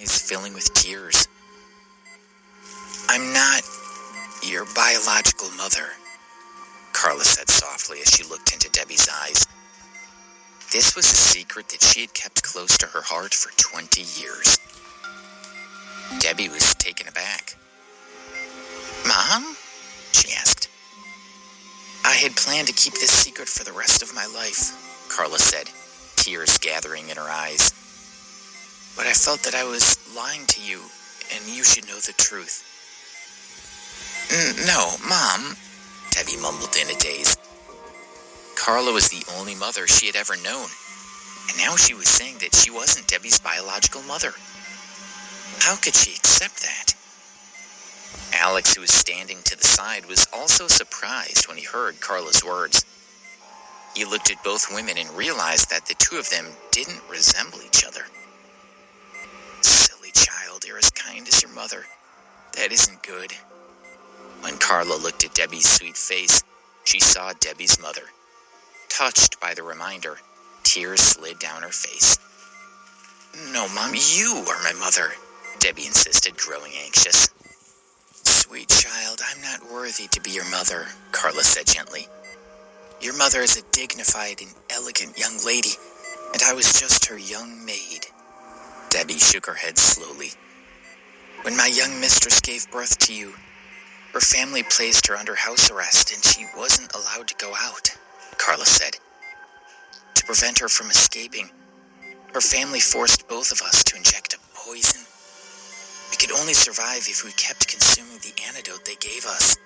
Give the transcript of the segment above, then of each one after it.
eyes filling with tears. "I'm not your biological mother," Carla said softly as she looked into Debbie's eyes. This was a secret that she had kept close to her heart for 20 years. Debbie was taken aback. "Mom?" she asked. "I had planned to keep this secret for the rest of my life," Carla said, tears gathering in her eyes. "But I felt that I was lying to you, and you should know the truth." "No, Mom," Debbie mumbled in a daze. Carla was the only mother she had ever known, and now she was saying that she wasn't Debbie's biological mother. How could she accept that? Alex, who was standing to the side, was also surprised when he heard Carla's words. He looked at both women and realized that the two of them didn't resemble each other. "Silly child, you're as kind as your mother. That isn't good." When Carla looked at Debbie's sweet face, she saw Debbie's mother. Touched by the reminder, tears slid down her face. "No, Mom, you are my mother," Debbie insisted, growing anxious. "Sweet child, I'm not worthy to be your mother," Carla said gently. "Your mother is a dignified and elegant young lady, and I was just her young maid." Debbie shook her head slowly. "When my young mistress gave birth to you, her family placed her under house arrest, and she wasn't allowed to go out," Carla said. "To prevent her from escaping, her family forced both of us to inject a poison. We could only survive if we kept consuming the antidote they gave us.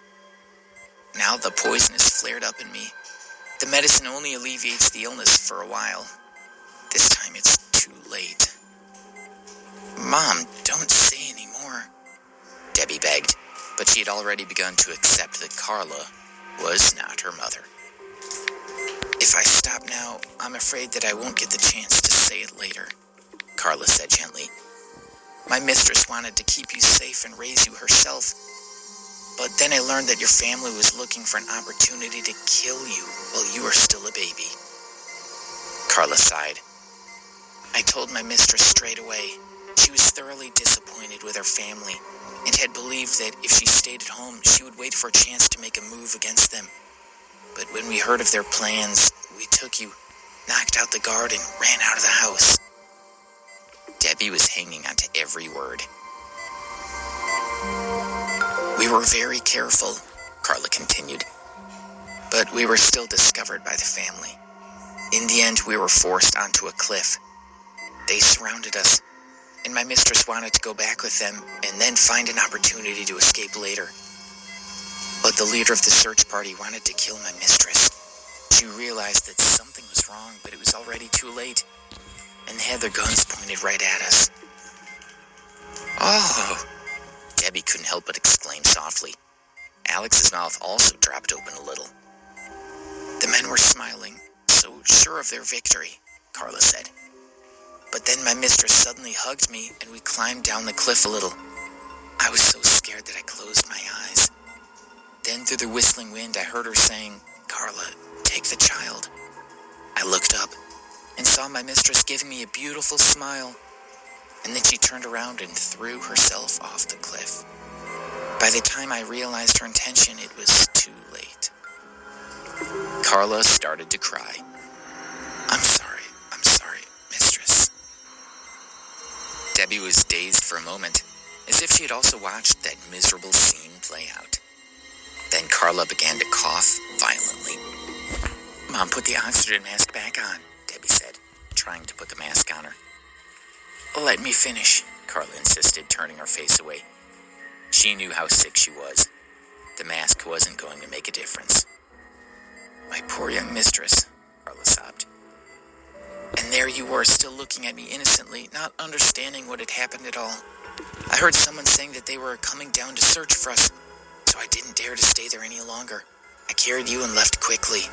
Now the poison has flared up in me. The medicine only alleviates the illness for a while. This time it's too late." "Mom, don't say any more," Debbie begged, but she had already begun to accept that Carla was not her mother. "If I stop now, I'm afraid that I won't get the chance to say it later," Carla said gently. "My mistress wanted to keep you safe and raise you herself, but then I learned that your family was looking for an opportunity to kill you while you were still a baby." Carla sighed. "I told my mistress straight away. She was thoroughly disappointed with her family and had believed that if she stayed at home, she would wait for a chance to make a move against them. But when we heard of their plans, we took you, knocked out the guard, and ran out of the house." Debbie was hanging on to every word. "We were very careful," Carla continued, "but we were still discovered by the family. In the end, we were forced onto a cliff. They surrounded us, and my mistress wanted to go back with them and then find an opportunity to escape later. But the leader of the search party wanted to kill my mistress. She realized that something was wrong, but it was already too late, and they had their guns pointed right at us." "Oh!" Debbie couldn't help but exclaim softly. Alex's mouth also dropped open a little. "The men were smiling, so sure of their victory," Carla said. "But then my mistress suddenly hugged me, and we climbed down the cliff a little. I was so scared that I closed my eyes. Then through the whistling wind, I heard her saying, 'Carla, take the child.' I looked up and saw my mistress giving me a beautiful smile, and then she turned around and threw herself off the cliff. By the time I realized her intention, it was too late." Carla started to cry. I'm sorry, mistress." Debbie was dazed for a moment, as if she had also watched that miserable scene play out. Then Carla began to cough violently. "Mom, put the oxygen mask back on," Debbie said, trying to put the mask on her. "Let me finish," Carla insisted, turning her face away. She knew how sick she was. The mask wasn't going to make a difference. "My poor young mistress," Carla sobbed. "And there you were, still looking at me innocently, not understanding what had happened at all. I heard someone saying that they were coming down to search for us, so I didn't dare to stay there any longer. I carried you and left quickly."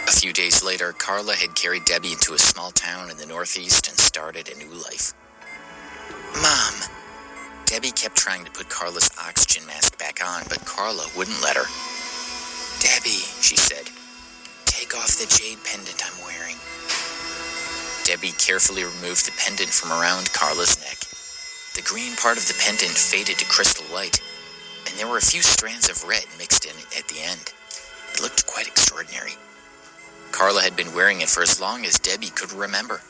A few days later, Carla had carried Debbie into a small town in the Northeast and started a new life. "Mom," Debbie kept trying to put Carla's oxygen mask back on, but Carla wouldn't let her. "Debbie," she said, "take off the jade pendant I'm wearing." Debbie carefully removed the pendant from around Carla's neck. The green part of the pendant faded to crystal white, and there were a few strands of red mixed in it at the end. It looked quite extraordinary. Carla had been wearing it for as long as Debbie could remember.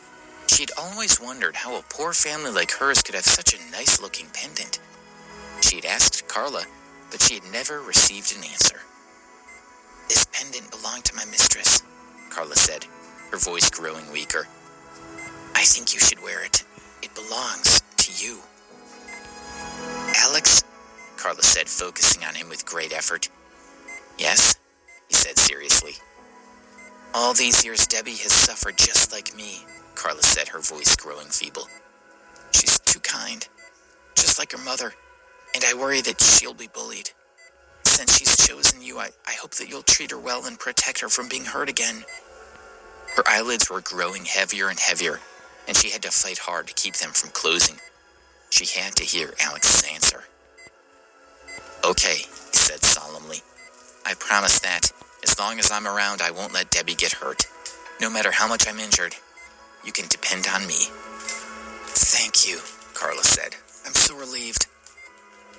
She had always wondered how a poor family like hers could have such a nice-looking pendant. She had asked Carla, but she had never received an answer. "This pendant belonged to my mistress," Carla said, her voice growing weaker. "I think you should wear it. It belongs to you." "Alex," Carla said, focusing on him with great effort. "Yes," he said seriously. "All these years Debbie has suffered just like me," Carla said, her voice growing feeble. "She's too kind, just like her mother, and I worry that she'll be bullied. Since she's chosen you, I hope that you'll treat her well and protect her from being hurt again." Her eyelids were growing heavier and heavier, and she had to fight hard to keep them from closing. She had to hear Alex's answer. "Okay," he said solemnly. "I promise that, as long as I'm around, I won't let Debbie get hurt. No matter how much I'm injured, you can depend on me." "Thank you," Carla said. "I'm so relieved."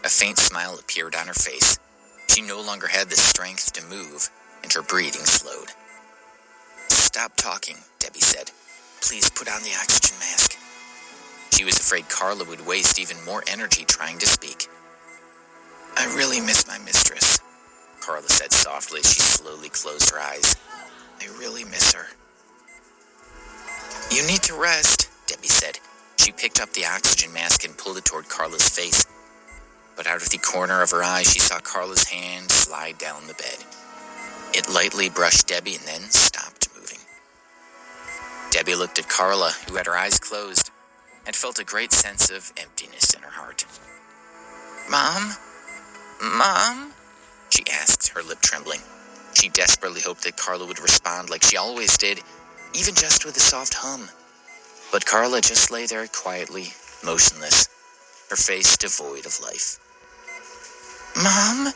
A faint smile appeared on her face. She no longer had the strength to move, and her breathing slowed. "Stop talking," Debbie said. "Please put on the oxygen mask." She was afraid Carla would waste even more energy trying to speak. "I really miss my mistress," Carla said softly as she slowly closed her eyes. "I really miss her." "You need to rest," Debbie said. She picked up the oxygen mask and pulled it toward Carla's face. But out of the corner of her eye, she saw Carla's hand slide down the bed. It lightly brushed Debbie and then stopped moving. Debbie looked at Carla, who had her eyes closed, and felt a great sense of emptiness in her heart. "Mom? Mom?" she asked, her lip trembling. She desperately hoped that Carla would respond like she always did, even just with a soft hum. But Carla just lay there quietly, motionless, her face devoid of life. "Mom?"